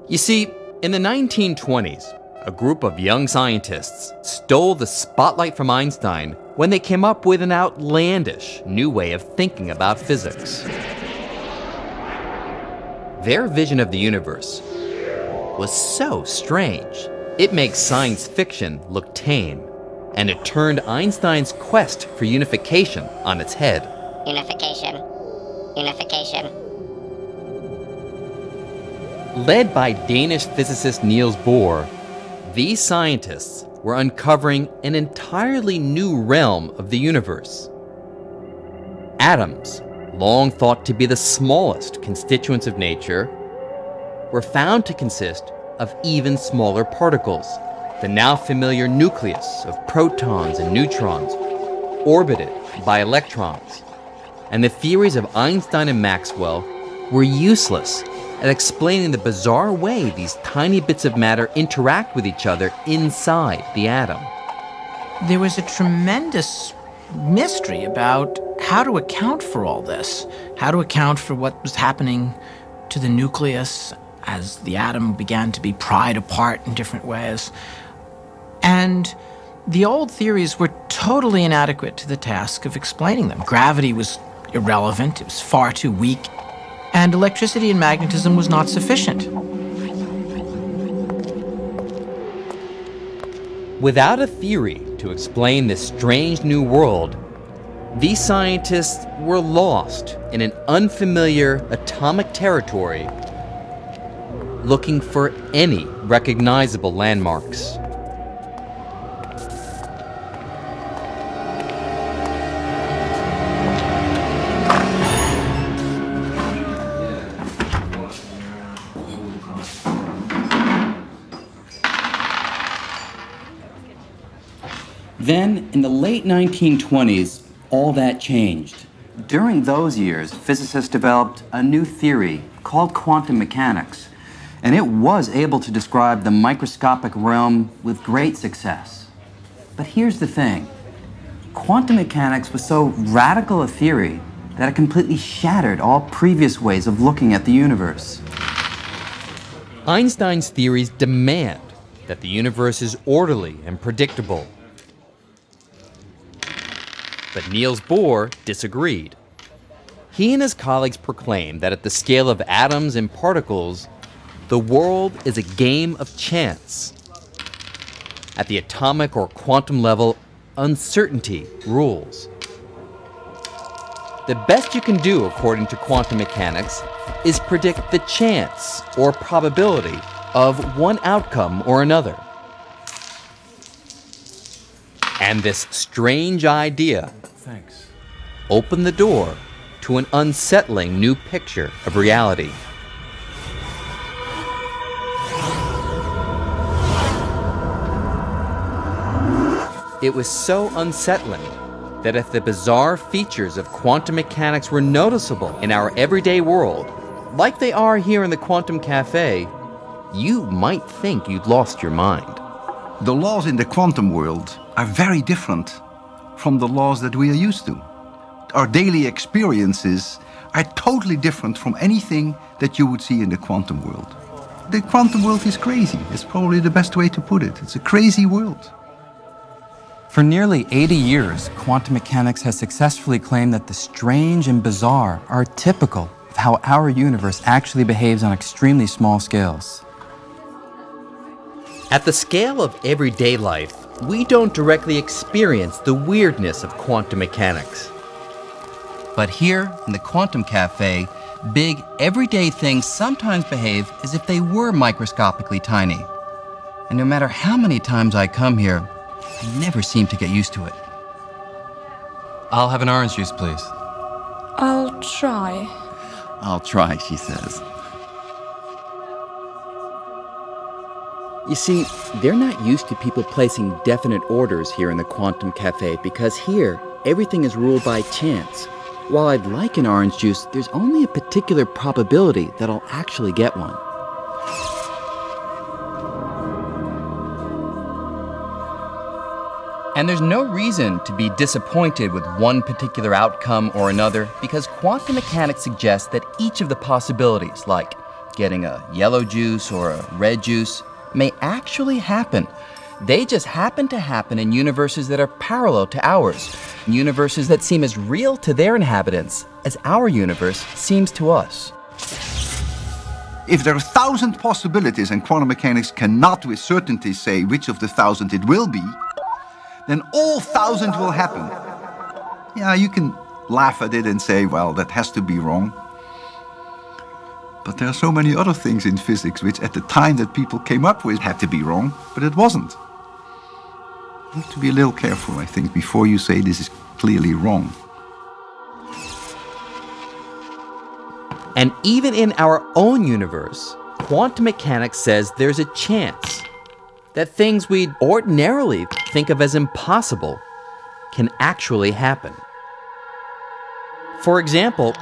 You see, in the 1920s, a group of young scientists stole the spotlight from Einstein when they came up with an outlandish new way of thinking about physics. Their vision of the universe was so strange, it makes science fiction look tame, and it turned Einstein's quest for unification on its head. Unification. Unification. Led by Danish physicist Niels Bohr, these scientists were uncovering an entirely new realm of the universe. Atoms, long thought to be the smallest constituents of nature, were found to consist of even smaller particles, the now familiar nucleus of protons and neutrons, orbited by electrons. And the theories of Einstein and Maxwell were useless at explaining the bizarre way these tiny bits of matter interact with each other inside the atom. There was a tremendous mystery about how to account for all this, how to account for what was happening to the nucleus as the atom began to be pried apart in different ways. And the old theories were totally inadequate to the task of explaining them. Gravity was irrelevant, it was far too weak, and electricity and magnetism was not sufficient. Without a theory to explain this strange new world, these scientists were lost in an unfamiliar atomic territory, looking for any recognizable landmarks. Then, in the late 1920s, all that changed. During those years, physicists developed a new theory called quantum mechanics, and it was able to describe the microscopic realm with great success. But here's the thing. Quantum mechanics was so radical a theory that it completely shattered all previous ways of looking at the universe. Einstein's theories demand that the universe is orderly and predictable. But Niels Bohr disagreed. He and his colleagues proclaimed that at the scale of atoms and particles, the world is a game of chance. At the atomic or quantum level, uncertainty rules. The best you can do, according to quantum mechanics, is predict the chance or probability of one outcome or another. And this strange idea opened the door to an unsettling new picture of reality. It was so unsettling that if the bizarre features of quantum mechanics were noticeable in our everyday world, like they are here in the Quantum Cafe, you might think you'd lost your mind. The laws in the quantum world are very different from the laws that we are used to. Our daily experiences are totally different from anything that you would see in the quantum world. The quantum world is crazy. It's probably the best way to put it. It's a crazy world. For nearly 80 years, quantum mechanics has successfully claimed that the strange and bizarre are typical of how our universe actually behaves on extremely small scales. At the scale of everyday life, we don't directly experience the weirdness of quantum mechanics. But here, in the Quantum Cafe, big, everyday things sometimes behave as if they were microscopically tiny. And no matter how many times I come here, I never seem to get used to it. I'll have an orange juice, please. I'll try. I'll try, she says. You see, they're not used to people placing definite orders here in the Quantum Cafe because here, everything is ruled by chance. While I'd like an orange juice, there's only a particular probability that I'll actually get one. And there's no reason to be disappointed with one particular outcome or another because quantum mechanics suggests that each of the possibilities, like getting a yellow juice or a red juice, may actually happen. They just happen to happen in universes that are parallel to ours, universes that seem as real to their inhabitants as our universe seems to us. If there are 1,000 possibilities and quantum mechanics cannot with certainty say which of the 1,000 it will be, then all 1,000 will happen. Yeah, you can laugh at it and say, well, that has to be wrong. But there are so many other things in physics which at the time that people came up with had to be wrong, but it wasn't. You have to be a little careful, I think, before you say this is clearly wrong. And even in our own universe, quantum mechanics says there's a chance that things we'd ordinarily think of as impossible can actually happen. For example,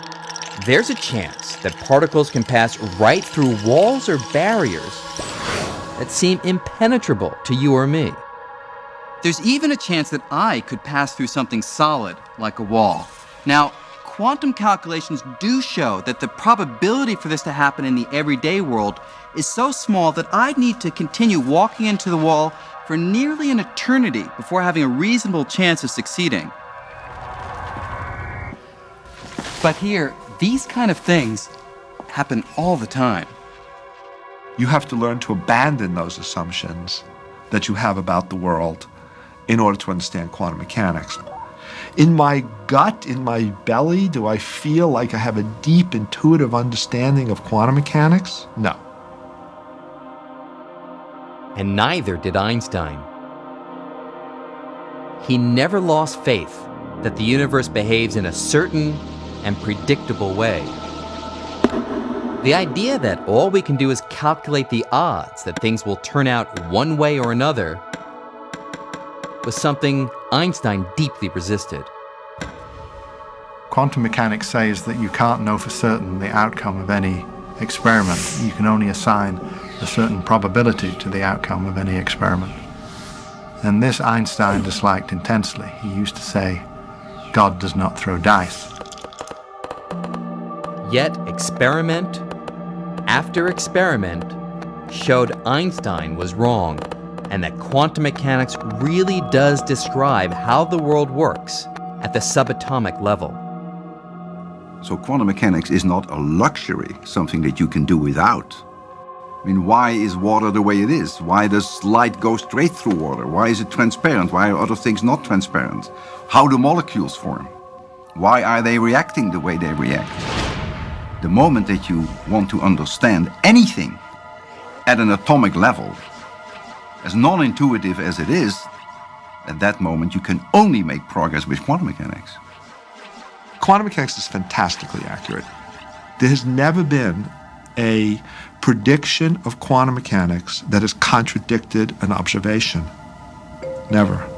there's a chance that particles can pass right through walls or barriers that seem impenetrable to you or me. There's even a chance that I could pass through something solid, like a wall. Now, quantum calculations do show that the probability for this to happen in the everyday world is so small that I'd need to continue walking into the wall for nearly an eternity before having a reasonable chance of succeeding. But here, these kind of things happen all the time. You have to learn to abandon those assumptions that you have about the world in order to understand quantum mechanics. In my gut, in my belly, do I feel like I have a deep intuitive understanding of quantum mechanics? No. And neither did Einstein. He never lost faith that the universe behaves in a certain and predictable way. The idea that all we can do is calculate the odds that things will turn out one way or another was something Einstein deeply resisted. Quantum mechanics says that you can't know for certain the outcome of any experiment. You can only assign a certain probability to the outcome of any experiment. And this Einstein disliked intensely. He used to say, God does not throw dice. Yet experiment after experiment showed Einstein was wrong, and that quantum mechanics really does describe how the world works at the subatomic level. So quantum mechanics is not a luxury, something that you can do without. I mean, why is water the way it is? Why does light go straight through water? Why is it transparent? Why are other things not transparent? How do molecules form? Why are they reacting the way they react? The moment that you want to understand anything at an atomic level, as non-intuitive as it is, at that moment you can only make progress with quantum mechanics. Quantum mechanics is fantastically accurate. There has never been a prediction of quantum mechanics that has contradicted an observation. Never.